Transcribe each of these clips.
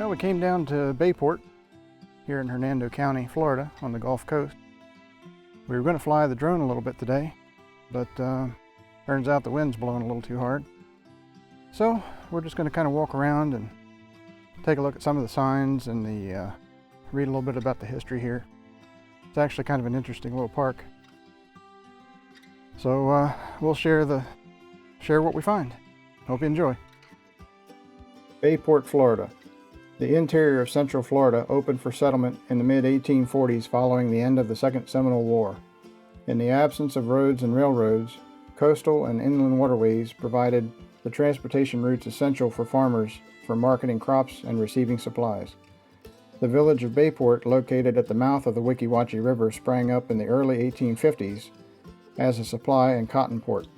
Well, we came down to Bayport here in Hernando County, Florida, on the Gulf Coast. We were going to fly the drone a little bit today, but turns out the wind's blowing a little too hard. So we're just going to kind of walk around and take a look at some of the signs and read a little bit about the history here. It's actually kind of an interesting little park. So we'll share what we find. Hope you enjoy. Bayport, Florida. The interior of Central Florida opened for settlement in the mid-1840s following the end of the Second Seminole War. In the absence of roads and railroads, coastal and inland waterways provided the transportation routes essential for farmers for marketing crops and receiving supplies. The village of Bayport, located at the mouth of the Weeki Wachee River, sprang up in the early 1850s as a supply and cotton port.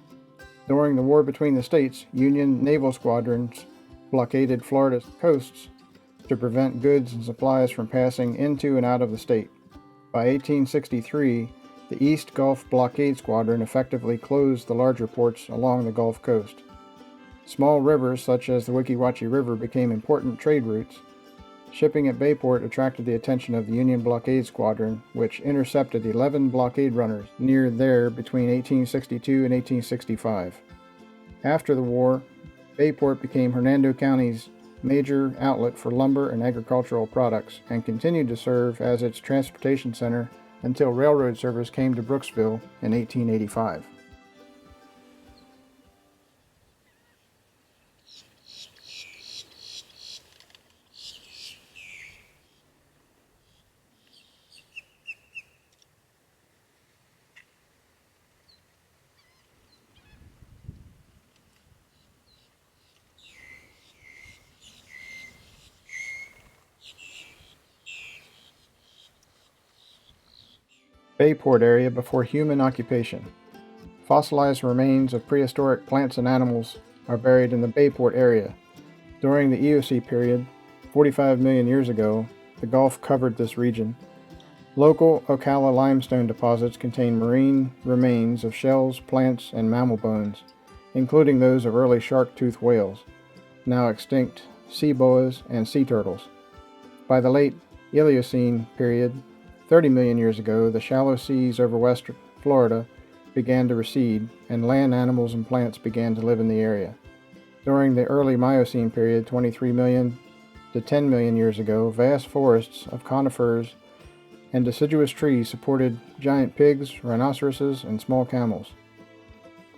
During the war between the states, Union naval squadrons blockaded Florida's coasts to prevent goods and supplies from passing into and out of the state. By 1863, the East Gulf Blockade Squadron effectively closed the larger ports along the Gulf Coast. Small rivers such as the Weeki Wachee River became important trade routes. Shipping at Bayport attracted the attention of the Union Blockade Squadron, which intercepted 11 blockade runners near there between 1862 and 1865. After the war, Bayport became Hernando County's major outlet for lumber and agricultural products and continued to serve as its transportation center until railroad service came to Brooksville in 1885. Bayport area before human occupation. Fossilized remains of prehistoric plants and animals are buried in the Bayport area. During the Eocene period, 45 million years ago, the Gulf covered this region. Local Ocala limestone deposits contain marine remains of shells, plants, and mammal bones, including those of early shark-toothed whales, now extinct sea boas and sea turtles. By the late Eocene period, 30 million years ago, the shallow seas over western Florida began to recede, and land animals and plants began to live in the area. During the early Miocene period, 23 million to 10 million years ago, vast forests of conifers and deciduous trees supported giant pigs, rhinoceroses, and small camels.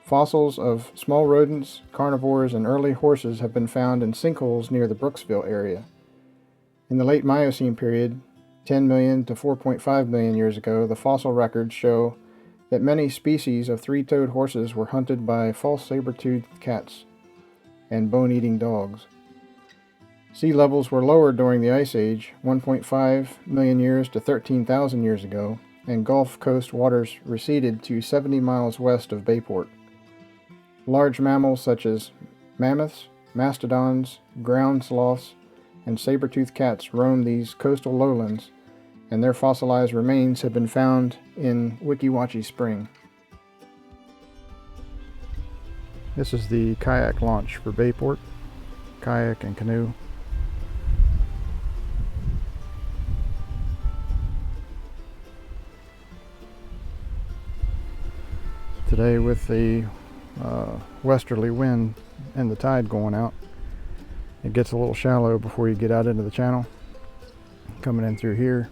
Fossils of small rodents, carnivores, and early horses have been found in sinkholes near the Brooksville area. In the late Miocene period, 10 million to 4.5 million years ago, the fossil records show that many species of three-toed horses were hunted by false saber-toothed cats and bone-eating dogs. Sea levels were lowered during the Ice Age, 1.5 million years to 13,000 years ago, and Gulf Coast waters receded to 70 miles west of Bayport. Large mammals such as mammoths, mastodons, ground sloths, and saber-toothed cats roam these coastal lowlands, and their fossilized remains have been found in Weeki Wachee Spring. This is the kayak launch for Bayport, kayak and canoe. Today with the westerly wind and the tide going out, it gets a little shallow before you get out into the channel, coming in through here.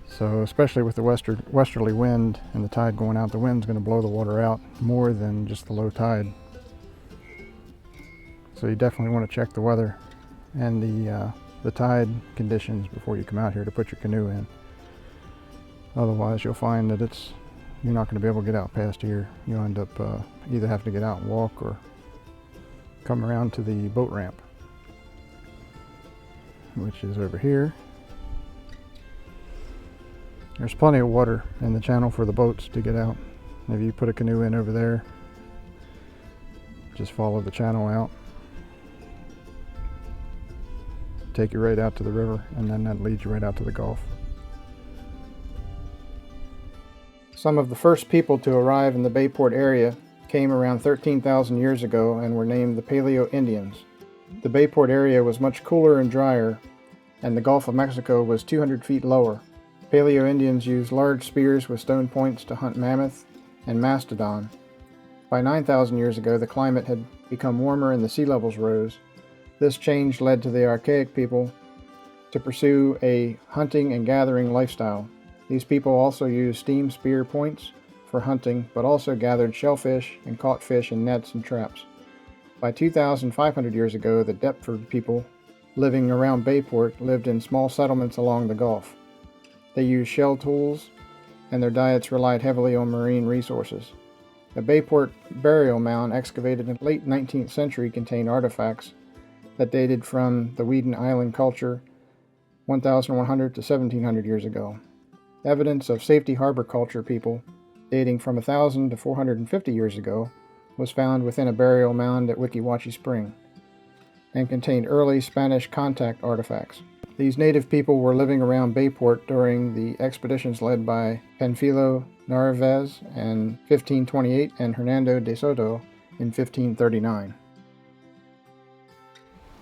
So especially with the westerly wind and the tide going out, the wind's going to blow the water out more than just the low tide. So you definitely want to check the weather and the tide conditions before you come out here to put your canoe in. Otherwise you'll find that you're not going to be able to get out past here. You'll end up either have to get out and walk or come around to the boat ramp, which is over here. There's plenty of water in the channel for the boats to get out. If you put a canoe in over there, just follow the channel out, take you right out to the river, and then that leads you right out to the Gulf. Some of the first people to arrive in the Bayport area came around 13,000 years ago and were named the Paleo Indians. the Bayport area was much cooler and drier, and the Gulf of Mexico was 200 feet lower. Paleo-Indians used large spears with stone points to hunt mammoth and mastodon. By 9,000 years ago, the climate had become warmer and the sea levels rose. This change led to the archaic people to pursue a hunting and gathering lifestyle. These people also used steam spear points for hunting, but also gathered shellfish and caught fish in nets and traps. By 2,500 years ago, the Deptford people living around Bayport lived in small settlements along the Gulf. They used shell tools, and their diets relied heavily on marine resources. A Bayport burial mound excavated in the late 19th century contained artifacts that dated from the Weedon Island culture 1,100 to 1,700 years ago. Evidence of Safety Harbor culture people dating from 1,000 to 450 years ago was found within a burial mound at Weeki Wachee Spring and contained early Spanish contact artifacts. These native people were living around Bayport during the expeditions led by Panfilo Narvaez in 1528 and Hernando de Soto in 1539.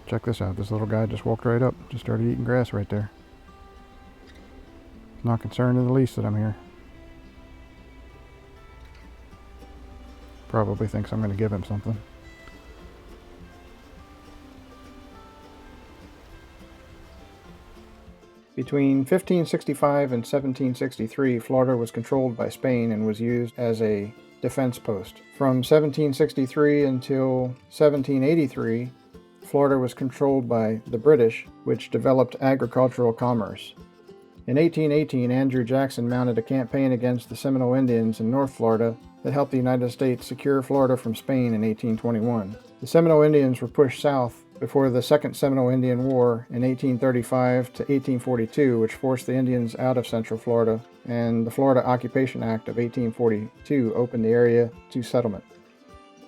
Check this out. This little guy just walked right up, just started eating grass right there. Not concerned in the least that I'm here. Probably thinks I'm going to give him something. Between 1565 and 1763, Florida was controlled by Spain and was used as a defense post. From 1763 until 1783, Florida was controlled by the British, which developed agricultural commerce. In 1818, Andrew Jackson mounted a campaign against the Seminole Indians in North Florida that helped the United States secure Florida from Spain in 1821. The Seminole Indians were pushed south before the Second Seminole Indian War in 1835 to 1842, which forced the Indians out of Central Florida, and the Florida Occupation Act of 1842 opened the area to settlement.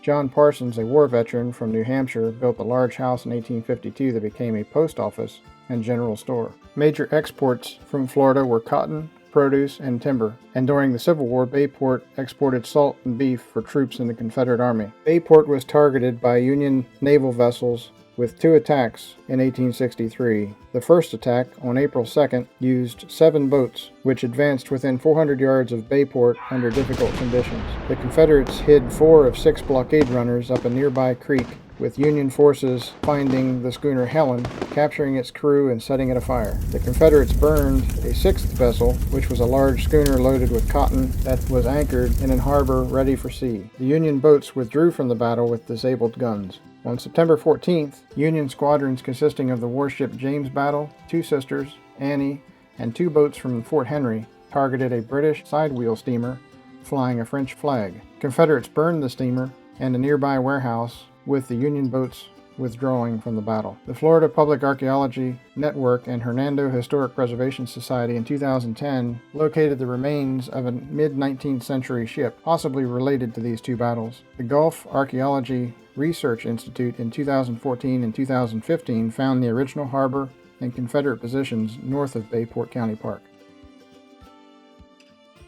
John Parsons, a war veteran from New Hampshire, built a large house in 1852 that became a post office and general store. Major exports from Florida were cotton, produce, and timber, and during the Civil War, Bayport exported salt and beef for troops in the Confederate Army. Bayport was targeted by Union naval vessels with 2 attacks in 1863. The first attack, on April 2nd, used 7 boats, which advanced within 400 yards of Bayport under difficult conditions. The Confederates hid 4 of 6 blockade runners up a nearby creek, with Union forces finding the schooner Helen, capturing its crew and setting it afire. The Confederates burned a 6th vessel, which was a large schooner loaded with cotton that was anchored in a harbor ready for sea. The Union boats withdrew from the battle with disabled guns. On September 14th, Union squadrons consisting of the warship James Battle, 2 Sisters, Annie, and 2 boats from Fort Henry targeted a British sidewheel steamer flying a French flag. Confederates burned the steamer and a nearby warehouse, with the Union boats withdrawing from the battle. The Florida Public Archaeology Network and Hernando Historic Preservation Society in 2010 located the remains of a mid-19th century ship, possibly related to these 2 battles. The Gulf Archaeology Research Institute in 2014 and 2015 found the original harbor and Confederate positions north of Bayport County Park.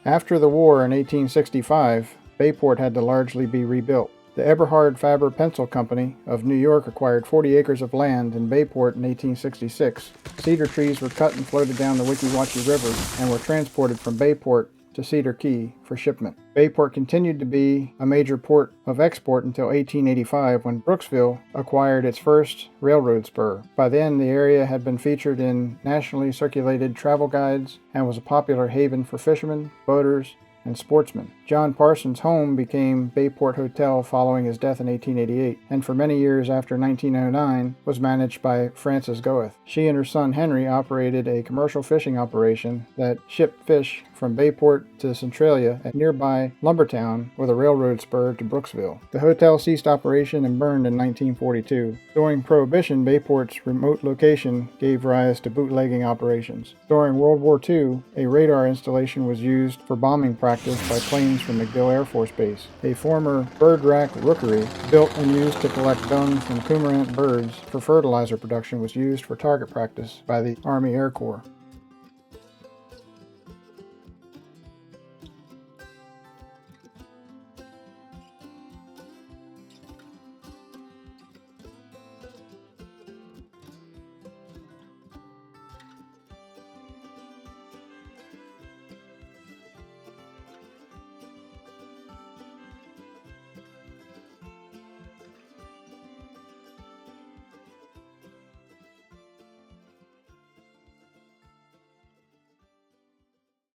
After the war in 1865, Bayport had to largely be rebuilt. The Eberhard Faber Pencil Company of New York acquired 40 acres of land in Bayport in 1866. Cedar trees were cut and floated down the Weeki Wachee River and were transported from Bayport to Cedar Key for shipment. Bayport continued to be a major port of export until 1885, when Brooksville acquired its first railroad spur. By then, the area had been featured in nationally circulated travel guides and was a popular haven for fishermen, boaters, and sportsmen. John Parsons' home became Bayport Hotel following his death in 1888, and for many years after 1909 was managed by Frances Goeth. She and her son Henry operated a commercial fishing operation that shipped fish from Bayport to Centralia at nearby Lumbertown with a railroad spur to Brooksville. The hotel ceased operation and burned in 1942. During Prohibition, Bayport's remote location gave rise to bootlegging operations. During World War II, a radar installation was used for bombing practice by planes from MacDill Air Force Base. A former bird rack rookery, built and used to collect dung from cormorant birds for fertilizer production, was used for target practice by the Army Air Corps.